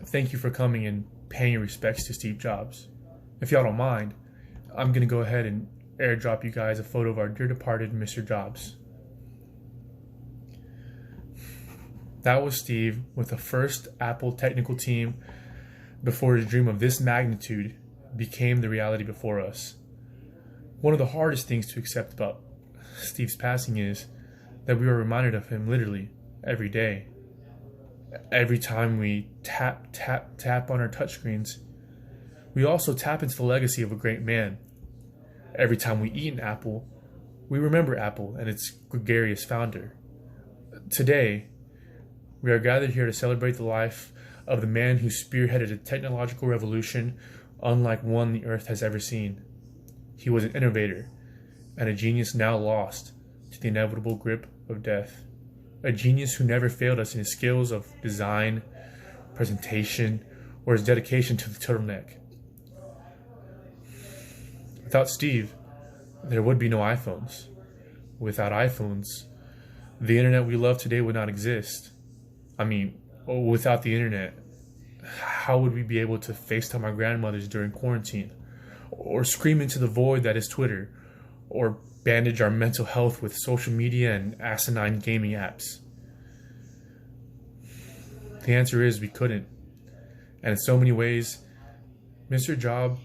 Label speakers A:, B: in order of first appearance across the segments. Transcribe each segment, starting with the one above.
A: thank you for coming and paying your respects to Steve Jobs. If y'all don't mind, I'm going to go ahead and airdrop you guys a photo of our dear departed Mr. Jobs. That was Steve with the first Apple technical team before his dream of this magnitude became the reality before us. One of the hardest things to accept about Steve's passing is that we are reminded of him literally every day. Every time we tap on our touchscreens, we also tap into the legacy of a great man. Every time we eat an apple, we remember Apple and its gregarious founder. Today, we are gathered here to celebrate the life of the man who spearheaded a technological revolution unlike one the earth has ever seen. He was an innovator and a genius now lost to the inevitable grip of death. A genius who never failed us in his skills of design, presentation, or his dedication to the turtleneck. Without Steve, there would be no iPhones. Without iPhones, the internet we love today would not exist. Without the internet, how would we be able to FaceTime our grandmothers during quarantine? Or scream into the void that is Twitter? Or bandage our mental health with social media and asinine gaming apps? The answer is we couldn't. And in so many ways, Mr. Jobs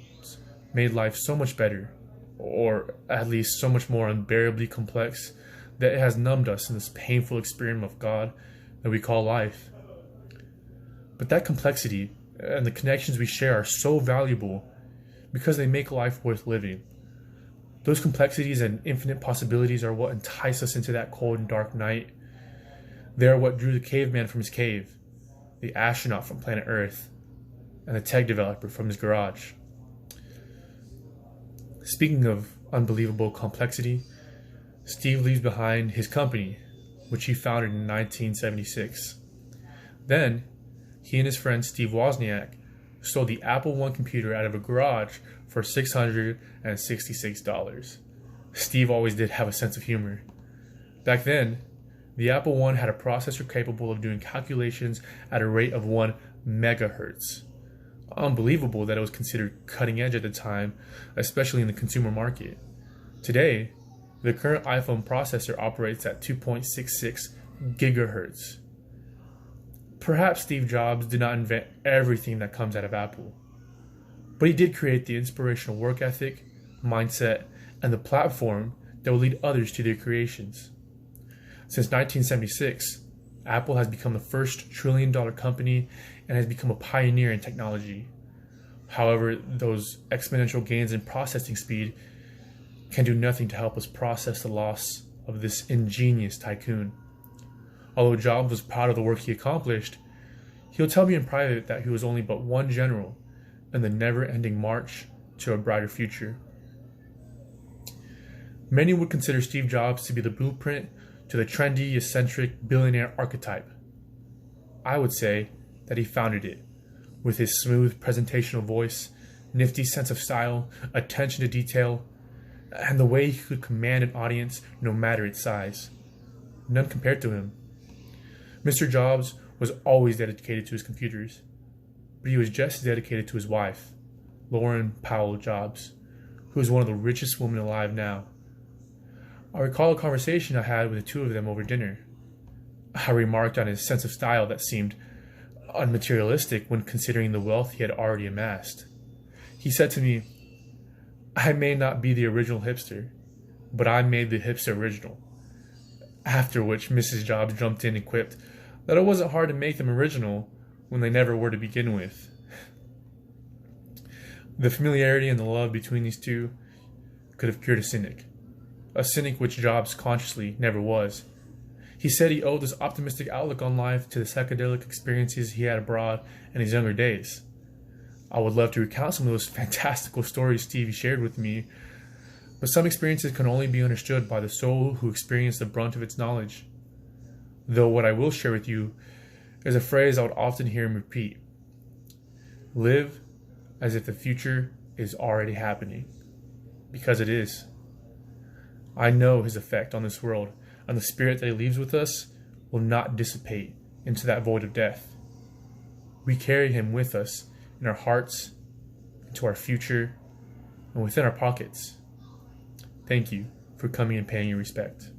A: made life so much better, or at least so much more unbearably complex, that it has numbed us in this painful experiment of God that we call life. But that complexity and the connections we share are so valuable because they make life worth living. Those complexities and infinite possibilities are what entice us into that cold and dark night. They are what drew the caveman from his cave, the astronaut from planet Earth, and the tech developer from his garage. Speaking of unbelievable complexity, Steve leaves behind his company, which he founded in 1976. Then, he and his friend Steve Wozniak sold the Apple I computer out of a garage for $666. Steve always did have a sense of humor. Back then, the Apple I had a processor capable of doing calculations at a rate of 1 megahertz. Unbelievable that it was considered cutting edge at the time, especially in the consumer market. Today, the current iPhone processor operates at 2.66 gigahertz. Perhaps Steve Jobs did not invent everything that comes out of Apple, but he did create the inspirational work ethic, mindset, and the platform that will lead others to their creations. Since 1976, Apple has become the first trillion-dollar company and has become a pioneer in technology. However, those exponential gains in processing speed can do nothing to help us process the loss of this ingenious tycoon. Although Jobs was proud of the work he accomplished, he'll tell me in private that he was only but one general in the never-ending march to a brighter future. Many would consider Steve Jobs to be the blueprint to the trendy, eccentric billionaire archetype. I would say that he founded it, with his smooth presentational voice, nifty sense of style, attention to detail, and the way he could command an audience no matter its size. None compared to him. Mr. Jobs was always dedicated to his computers, but he was just as dedicated to his wife, Lauren Powell Jobs, who is one of the richest women alive now. I recall a conversation I had with the two of them over dinner. I remarked on his sense of style that seemed unmaterialistic when considering the wealth he had already amassed. He said to me, "I may not be the original hipster, but I made the hipster original." After which Mrs. Jobs jumped in and quipped that it wasn't hard to make them original when they never were to begin with. The familiarity and the love between these two could have cured a cynic which Jobs consciously never was. He said he owed this optimistic outlook on life to the psychedelic experiences he had abroad in his younger days. I would love to recount some of those fantastical stories Stevie shared with me, but some experiences can only be understood by the soul who experienced the brunt of its knowledge. Though what I will share with you is a phrase I would often hear him repeat: live as if the future is already happening, because it is. I know his effect on this world, and the spirit that he leaves with us will not dissipate into that void of death. We carry him with us in our hearts, into our future, and within our pockets. Thank you for coming and paying your respect.